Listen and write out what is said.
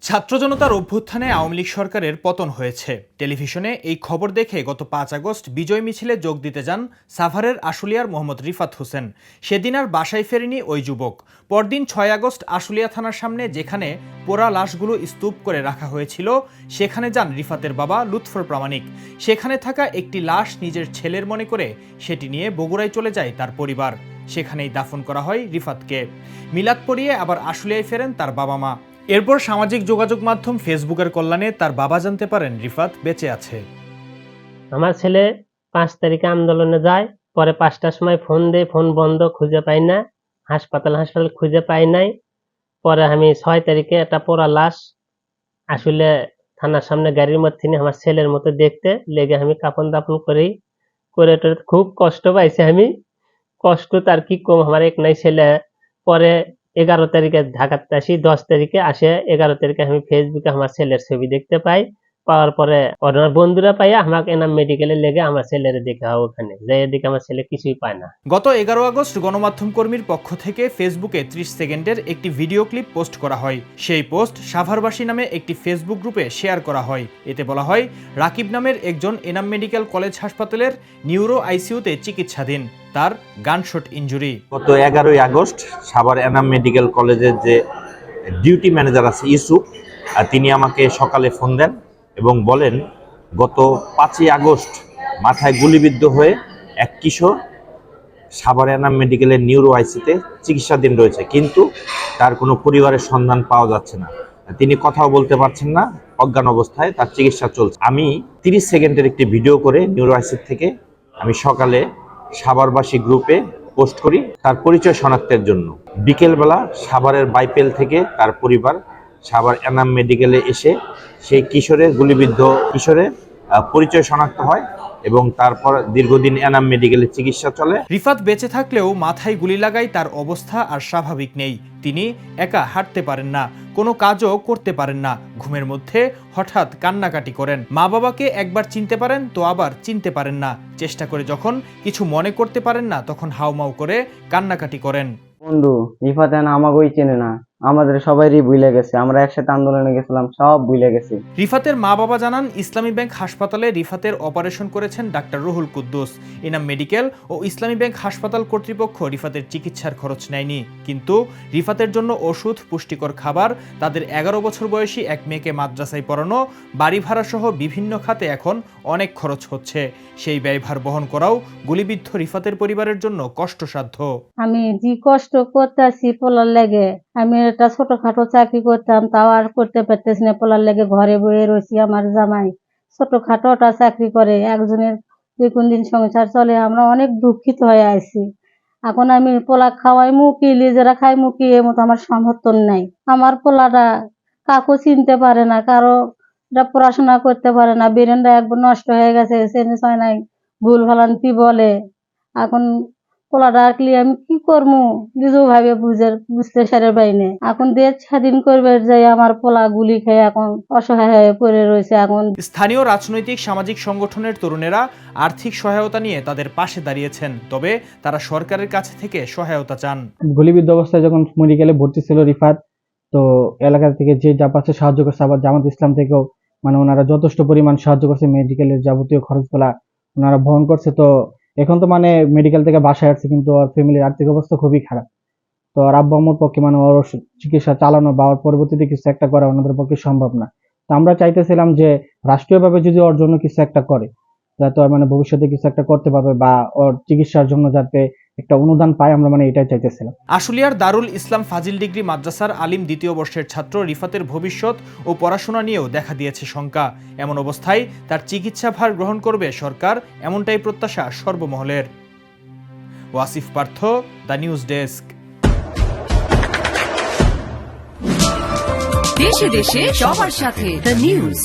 ছাত্র জনতার অভ্যুত্থানে আওয়ামী লীগ সরকারের পতন হয়েছে। টেলিভিশনে এই খবর দেখে গত ৫ আগস্ট বিজয় মিছিলে যোগ দিতে যান সাভারের আশুলিয়ার মোহাম্মদ রিফাত হোসেন। সেদিন আর বাসায় ফেরেনি ওই যুবক। পরদিন ৬ আগস্ট আশুলিয়া থানার সামনে যেখানে পোড়া লাশগুলো স্তূপ করে রাখা হয়েছিল সেখানে যান রিফাতের বাবা লুৎফর প্রামাণিক। সেখানে থাকা একটি লাশ নিজের ছেলের মনে করে সেটি নিয়ে বগুড়ায় চলে যায় তার পরিবার। সেখানেই দাফন করা হয় রিফাতকে। মিলাদ পড়িয়ে আবার আশুলিয়ায় ফেরেন তার বাবা মা। এরপর সামাজিক যোগাযোগ মাধ্যম ফেসবুকের কল্যাণে তার বাবা জানতে পারেন রিফাত বেঁচে আছে। আমার ছেলে ৫ তারিখে আন্দোলনে যায়, পরে ৫টার সময় ফোন দেয়, ফোন বন্ধ, খুঁজে পাই না, হাসপাতাল খুঁজে পাই নাই। পরে আমি ৬ তারিখে একটা পোড়া লাশ আসলে থানার সামনে গাড়ির মধ্যে নিয়ে আমার ছেলের মতো দেখতে লেগে আমি কাফন দাফন করে খুব কষ্ট পাইছি আমি। কষ্ট তার কি কম, আমার এক নাই ছেলে। পরে ১১ তারিখে ঢাকাতে আসি, ১০ তারিখে আসে, ১১ তারিখে আমি ফেসবুকে আমার ছেলের ছবি দেখতে পাই। পাওয়ার পরে ওনার বন্ধুরা পাইয়া আমাকে এনাম মেডিকেলে লেগে আমার ছেলের দেখা হয়, ওখানে যে এদিকে আমার ছেলে কিছুই পায় না। গত ১১ আগস্ট গণমাধ্যম কর্মীর পক্ষ থেকে ফেসবুকে ৩০ সেকেন্ডের একটি ভিডিও ক্লিপ পোস্ট করা হয়। সেই পোস্ট সাভারবাসী নামে একটি ফেসবুক গ্রুপে শেয়ার করা হয়। এতে বলা হয়, রাকিব নামের একজন এনাম মেডিকেল কলেজ হাসপাতালের নিউরো আইসিইউতে চিকিৎসাধীন, তার গানশট ইনজুরি। গত ১১ আগস্ট সাভার এনাম মেডিকেল কলেজের যে ডিউটি ম্যানেজার আছে ইউসুফ, তিনি আমাকে সকালে ফোন দেন এবং বলেন গত ৫ই আগস্ট মাথায় গুলিবিদ্ধ হয়ে এক কিশোর সাভার এনাম মেডিকেলের নিউরো আইসিতে চিকিৎসাধীন রয়েছে, কিন্তু তার কোনো পরিবারের সন্ধান পাওয়া যাচ্ছে না। তিনি কথাও বলতে পারছেন না, অজ্ঞান অবস্থায় তার চিকিৎসা চলছে। আমি ৩০ সেকেন্ডের একটি ভিডিও করে নিউরো আইসি থেকে আমি সকালে সাভারবাসী গ্রুপে পোস্ট করি তার পরিচয় শনাক্তের জন্য। বিকেলবেলা সাভারের বাইপেল থেকে তার পরিবার সাভার এনাম মেডিকেলে এসে সেই গুলিবিদ্ধ কিশোরের পরিচয় শনাক্ত হয় এবং তারপর দীর্ঘদিন এনাম মেডিকেলে চিকিৎসা চলে। রিফাত বেঁচে থাকলেও মাথায় গুলি লাগায় তার অবস্থা আর স্বাভাবিক নেই। তিনি একা হাঁটতে পারেন না, কোনো কাজও করতে পারেন না। ঘুমের মধ্যে হঠাৎ কান্নাকাটি করেন। মা বাবাকে একবার চিনতে পারেন তো আবার চিনতে পারেন না। চেষ্টা করে যখন কিছু মনে করতে পারেন না তখন হাউমাউ করে কান্নাকাটি করেন। বন্ধু রিফাত আমাকেই চেনে না, আমাদের সবাইরই ভুলে গেছে, আমরা একসাথে আন্দোলনে গেছিলাম, সব ভুলে গেছি। রিফাতের মা বাবা জানান, ইসলামী ব্যাংক হাসপাতালে রিফাতের অপারেশন করেছেন ডাক্তার রুহুল কুদ্দুস। এনাম মেডিকেল ও ইসলামী ব্যাংক হাসপাতাল কর্তৃপক্ষ রিফাতের চিকিৎসার খরচ নেয়নি, কিন্তু রিফাতের জন্য ওষুধ, পুষ্টিকর খাবার, তাদের ১১ বছর বয়সী এক মেয়েকে মাদ্রাসায় পড়ানো, বাড়ি ভাড়া সহ বিভিন্ন খাতে এখন অনেক খরচ হচ্ছে। সেই ব্যয়ভার বহন করাও গুলিবিদ্ধ রিফাতের পরিবারের জন্য কষ্টসাধ্য। আমি যে কষ্ট করতেছি পোলার লেগে, আমি একটা ছোটখাটো চাকরি করতাম, তাও আর করতে পারতেছি না। পোলার লেগে ঘরে বয়ে রয়েছি। আমার জামাই ছোটখাটোটা চাকরি করে, একজনের যে কোন দিন সংসার চলে। আমরা অনেক দুঃখিত হয়ে আছি। এখন আমি পোলা খাওয়াই মুখি, নিজেরা খাই মুখি, এর মতো আমার সমর্থন নাই। আমার পোলাটা কাকু চিনতে পারে না, কারো পড়াশোনা করতে পারে না, বেরেনটা একবার নষ্ট হয়ে গেছে, চেনে হয় নাই, ভুল ভালান্তি বলে। এখন পোলাটা আসলে আমি কি করবো নিজেও ভাবে বুঝতে সারের বাইনে। এখন দেশ স্বাধীন করবে যাই আমার পোলা গুলি খেয়ে এখন অসহায় হয়ে পড়ে রয়েছে। এখন স্থানীয় রাজনৈতিক সামাজিক সংগঠনের তরুণেরা আর্থিক সহায়তা নিয়ে তাদের পাশে দাঁড়িয়েছেন, তবে তারা সরকারের কাছ থেকে সহায়তা চান। গুলিবিদ্ধ অবস্থায় যখন মেডিকেলে ভর্তি ছিল রিফাত, তো এলাকা থেকে যে যা পাচ্ছে সাহায্য করছে, আবার জামাত ইসলাম থেকেও ওনারা যথেষ্ট পরিমাণ সাহায্য করছে, মেডিকেলের যাবতীয় খরচগুলা ওনারা বহন করছে। তো এখন তো মেডিকেল থেকে বাসায় আসছে, কিন্তু ওর ফ্যামিলির আর্থিক অবস্থা খুবই খারাপ। তো আর আব্বা আম্মুর পক্ষে ওর চিকিৎসা চালানো বা ওর পরবর্তীতে কিছু একটা করা ওনাদের পক্ষে সম্ভব না। তো আমরা চাইতেছিলাম যে রাষ্ট্রীয়ভাবে যদি ওর জন্য কিছু একটা করে, যাতে ওর ভবিষ্যতে কিছু একটা করতে পারবে বা ওর চিকিৎসার জন্য যাতে একটা অনুদান পায়, আমরা এটাই চাইতেছিলাম। আশুলিয়ার দারুল ইসলাম ফাজিল ডিগ্রি মাদ্রাসার আলিম দ্বিতীয় বর্ষের ছাত্র রিফাতের ভবিষ্যৎ ও পড়াশোনা নিয়েও দেখা দিয়েছে শঙ্কা। এমন অবস্থায় তার চিকিৎসা ভার গ্রহণ করবে সরকার, এমনটাই প্রত্যাশা সর্বমহলের। Wasif Partho, the news desk. দেশে দেশে সবার সাথে দ্য নিউজ।